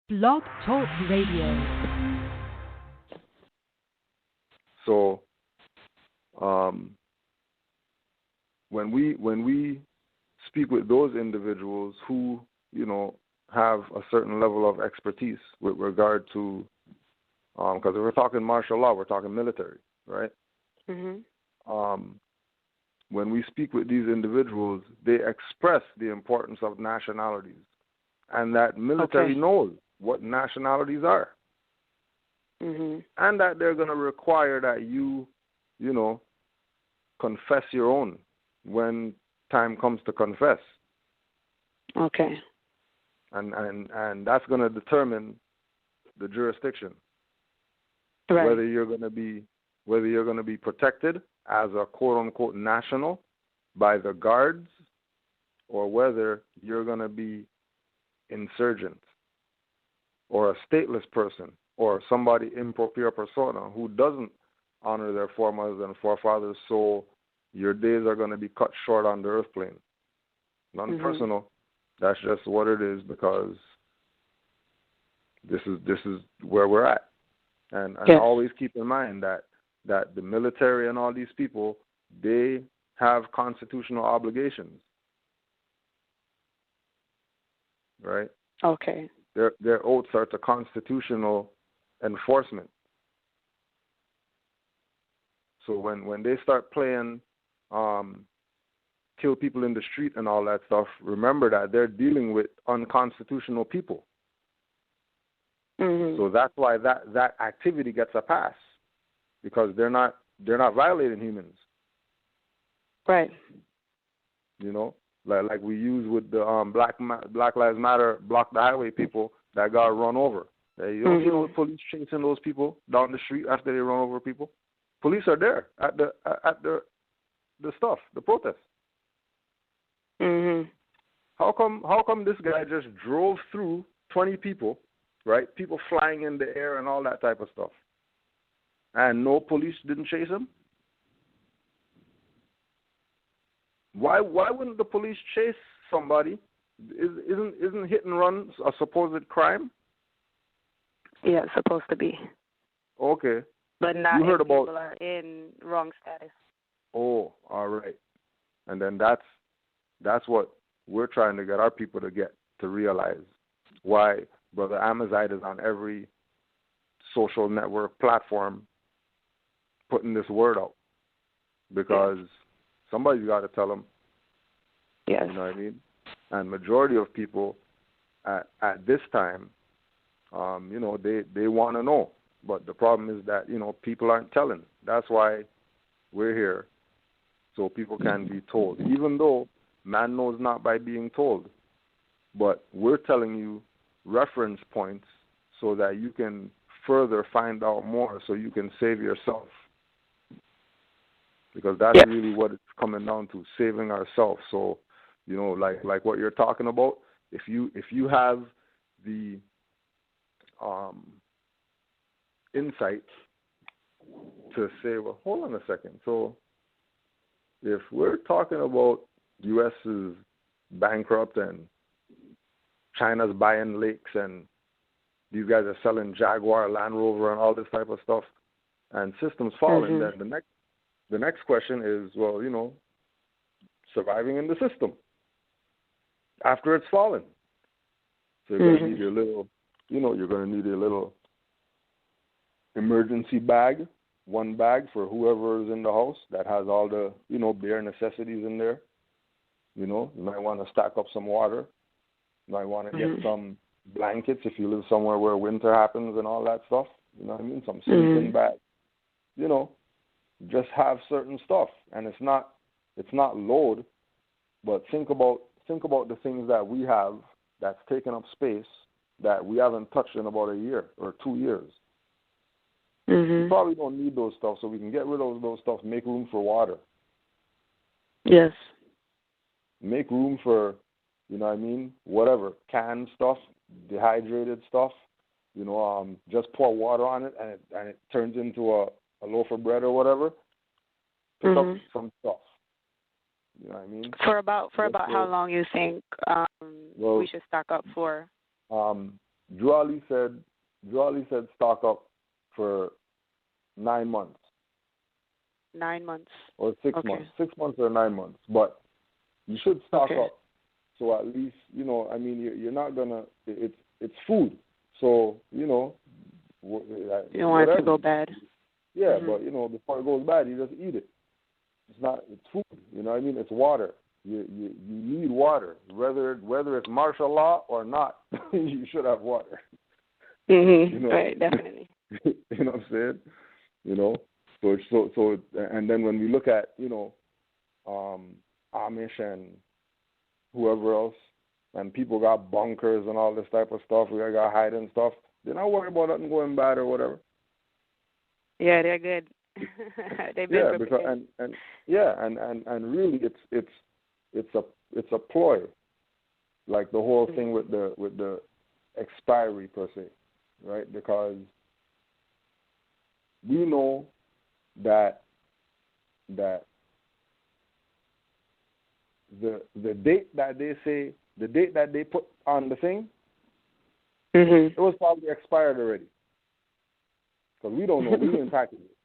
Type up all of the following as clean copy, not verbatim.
Blog Talk Radio. So, when we speak with those individuals who, have a certain level of expertise with regard to, because if we're talking martial law, we're talking military, right? Mm-hmm. When we speak with these individuals, they express the importance of nationalities, and that military knows what nationalities are, and that they're going to require that you confess your own when time comes to confess. Okay. And that's going to determine the jurisdiction, right. whether you're going to be protected as a quote-unquote national by the guards, or whether you're going to be insurgent or a stateless person or somebody improper persona who doesn't honor their foremothers and forefathers, so your days are going to be cut short on the earth plane. Nothing personal. That's just what it is, because this is where we're at. And always keep in mind that the military and all these people, they have constitutional obligations, right? Okay. Their oaths are to constitutional enforcement. So when they start playing kill people in the street and all that stuff, remember that they're dealing with unconstitutional people. So that's why that activity gets a pass, because they're not violating humans. Right. Like we use with the Black Lives Matter block the highway people that got run over. You don't see no police chasing those people down the street after they run over people. Police are there at the protest. How come this guy just drove through 20 people, right? People flying in the air and all that type of stuff, and no police didn't chase him? Why wouldn't the police chase somebody? Isn't hit and run a supposed crime? Yeah, it's supposed to be. Okay. But not if people are in wrong status. Oh, all right. And then that's what we're trying to get our people to realize, why Brother Amazight is on every social network platform putting this word out, because somebody's got to tell them. Yes. You know what I mean? And majority of people at this time, they want to know. But the problem is that, people aren't telling. That's why we're here, so people can be told. Even though man knows not by being told. But we're telling you reference points so that you can further find out more, so you can save yourself. Because that's really what it's coming down to, saving ourselves. So, like what you're talking about, if you have the insight to say, well, hold on a second. So if we're talking about U.S. is bankrupt and China's buying lakes and these guys are selling Jaguar, Land Rover, and all this type of stuff, and systems falling, then the next question is, well, surviving in the system after it's fallen. So you're going to need your little, you're going to need a little emergency bag, one bag for whoever is in the house that has all the, bare necessities in there. You might want to stack up some water. You might want to get some blankets if you live somewhere where winter happens and all that stuff. You know what I mean? Some sleeping bag. Just have certain stuff, and it's not load, but think about the things that we have that's taking up space that we haven't touched in about a year or 2 years. We probably don't need those stuff, so we can get rid of those stuff. Make room for water. Yes. Make room for, whatever, canned stuff, dehydrated stuff. Just pour water on it, and it turns into a loaf of bread or whatever. Pick up some stuff. You know what I mean? For about how long you think we should stock up for? Juali said stock up for 9 months. 9 months. Or 6 Okay. months. 6 months or 9 months. But you should stock Okay. up. So at least, I mean, you're not going to, it's food. So, You don't want it to go bad. Yeah, Mm-hmm. but, before it goes bad, you just eat it. It's food. You know what I mean? It's water. You need water. Whether it's martial law or not, you should have water. Mm-hmm. Right, definitely. You know what I'm saying? So and then when we look at, Amish and whoever else, and people got bunkers and all this type of stuff, we got hiding stuff, they're not worried about nothing going bad or whatever. Yeah, they're good. They've been prepared. Because and really it's a ploy, like the whole thing with the expiry per se, right? Because we know that the date that they put on the thing, Mm-hmm. it was probably expired already. Because we don't know, we didn't package it.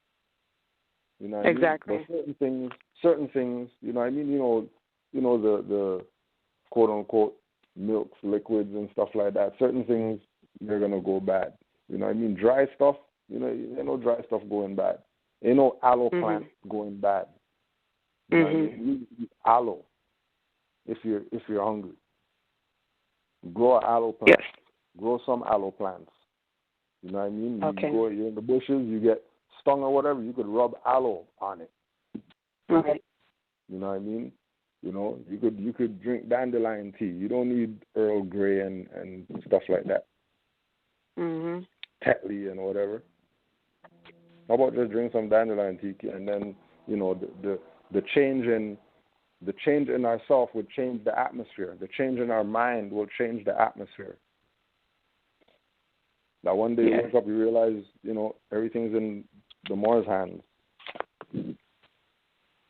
You know what Exactly. I mean? But certain things, you know what I mean? The quote unquote milks, liquids and stuff like that. Certain things, they're gonna go bad. You know what I mean? Dry stuff, ain't no dry stuff going bad. Ain't no aloe plant going bad. You know what I mean? You eat aloe if you're hungry. Grow an aloe plant. Yes. Grow some aloe plants. You know what I mean? Okay. You're in the bushes, you get stung or whatever, you could rub aloe on it. Right. You know what I mean? You could drink dandelion tea. You don't need Earl Grey and stuff like that. Mhm. Tetley and whatever. How about just drink some dandelion tea and then the change in ourself would change the atmosphere. The change in our mind will change the atmosphere. That one day you wake up, you realize, everything's in the Moor's hands.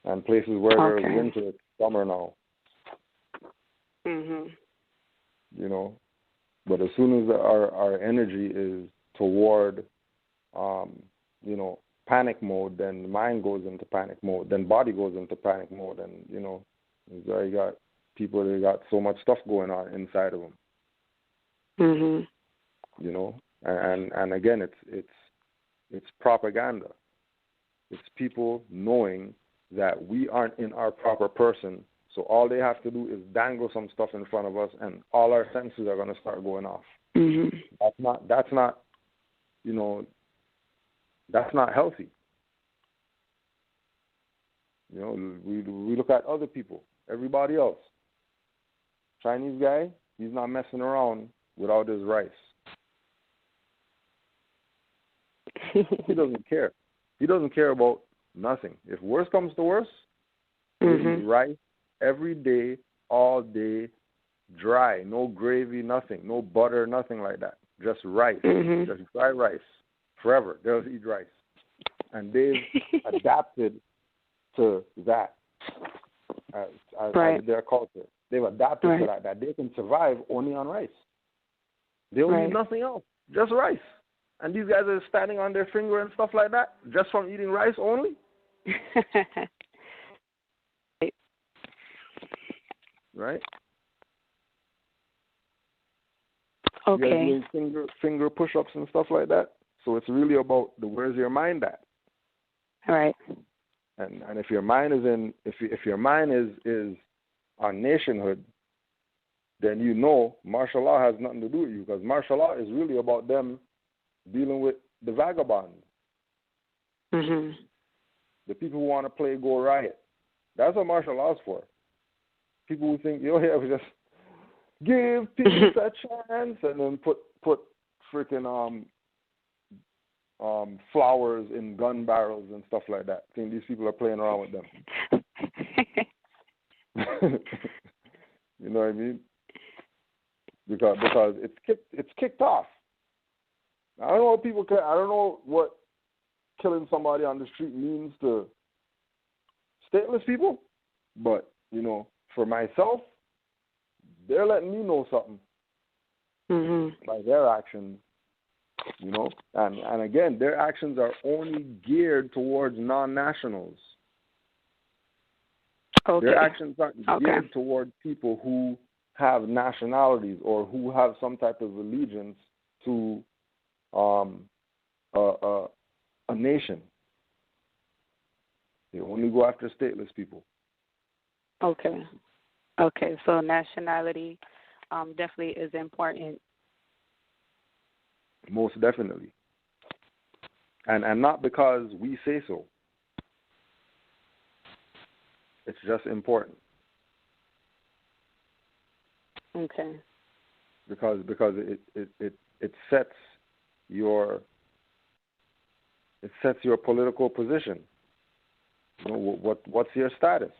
And places where there's winter, it's summer now. Mhm. But as soon as our energy is toward, panic mode, then the mind goes into panic mode, then body goes into panic mode, and, you got people that got so much stuff going on inside of them. Mhm. And again, it's propaganda. It's people knowing that we aren't in our proper person, so all they have to do is dangle some stuff in front of us, and all our senses are going to start going off. Mhm. That's not healthy. We look at other people, everybody else. Chinese guy, he's not messing around without his rice. He doesn't care. He doesn't care about nothing. If worse comes to worse, he eat rice every day, all day, dry, no gravy, nothing, no butter, nothing like that. Just rice, just dry rice, forever. They'll eat rice, and they've adapted to that as their culture. They've adapted to that they can survive only on rice. They don't need nothing else, just rice. And these guys are standing on their finger and stuff like that just from eating rice only? Right? Okay. You guys doing finger push-ups and stuff like that? So it's really about where's your mind at? Right. And if your mind if your mind is on nationhood, then martial law has nothing to do with you, because martial law is really about them dealing with the vagabonds. Mhm. The people who want to play go riot. That's what martial law is for. People who think, we just give peace a chance, and then put freaking flowers in gun barrels and stuff like that. I think these people are playing around with them. You know what I mean? Because it's kicked off. I don't know what people care. I don't know what killing somebody on the street means to stateless people, but for myself, they're letting me know something. by their actions, and again, their actions are only geared towards non-nationals. Okay. Their actions aren't geared towards people who have nationalities or who have some type of allegiance to a nation. They only go after stateless people. Okay. Okay. So nationality definitely is important. Most definitely. And not because we say so. It's just important. Okay. Because it sets your political position. What's your status?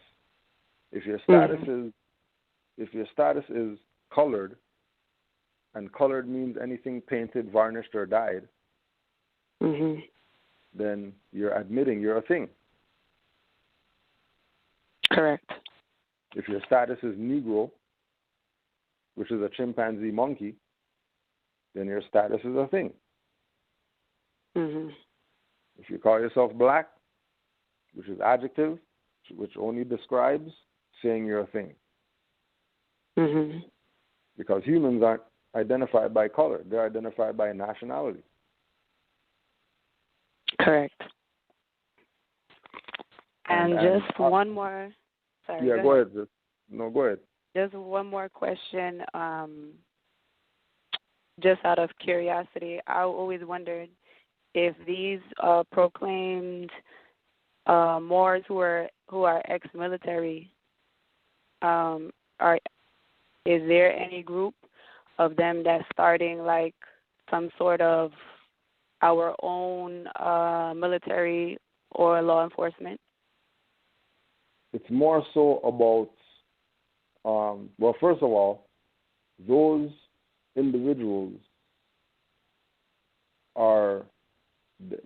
If your status is colored, and colored means anything painted, varnished, or dyed, then you're admitting you're a thing. Correct. If your status is Negro, which is a chimpanzee monkey, then your status is a thing. If you call yourself black, which is adjective, which only describes, saying you're a thing. Because humans aren't identified by color. They're identified by nationality. Correct. And just one more. Sorry. Yeah, go ahead. Go ahead. Just one more question. Just out of curiosity, I always wondered if these proclaimed Moors who are ex-military, is there any group of them that's starting like some sort of our own military or law enforcement? It's more so about, well, first of all, those individuals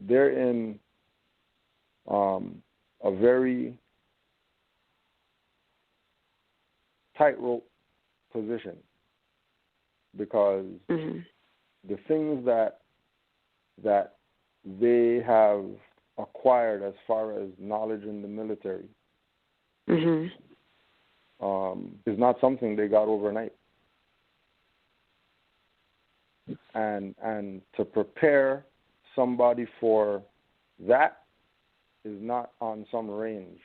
they're in a very tightrope position because the things that they have acquired as far as knowledge in the military is not something they got overnight. And to prepare somebody for that is not on some range.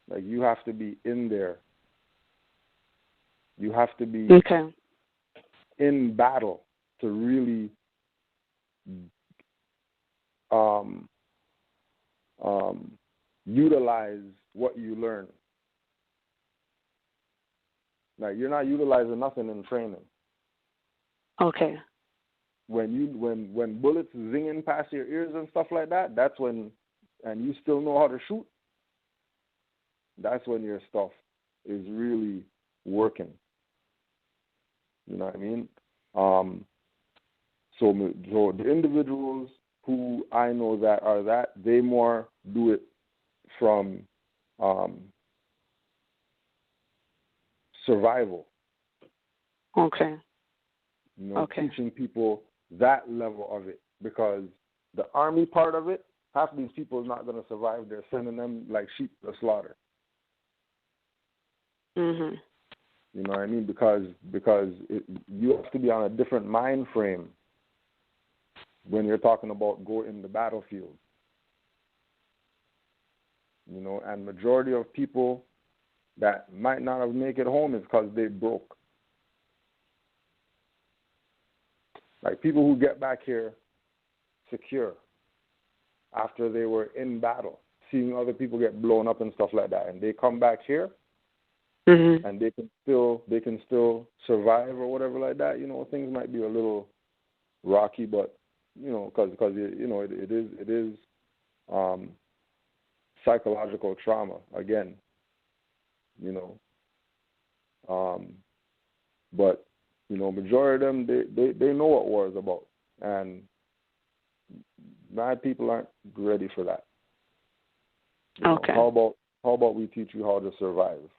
Like, you have to be in there. You have to be in battle to really utilize what you learn. Like, you're not utilizing nothing in training. Okay. When bullets zinging past your ears and stuff like that, that's when, and you still know how to shoot, that's when your stuff is really working. You know what I mean? So the individuals who I know that are that, they more do it from survival. Okay. Teaching people that level of it, because the army part of it, half of these people are not going to survive. They're sending them like sheep to the slaughter. You know what I mean? Because you have to be on a different mind frame when you're talking about go in the battlefield. And majority of people that might not have make it home is because they broke. Like, people who get back here secure after they were in battle, seeing other people get blown up and stuff like that, and they come back here and they can still survive or whatever like that. Things might be a little rocky, but because it is psychological trauma again. But majority of them, they know what war is about, and mad people aren't ready for that. How about we teach you how to survive?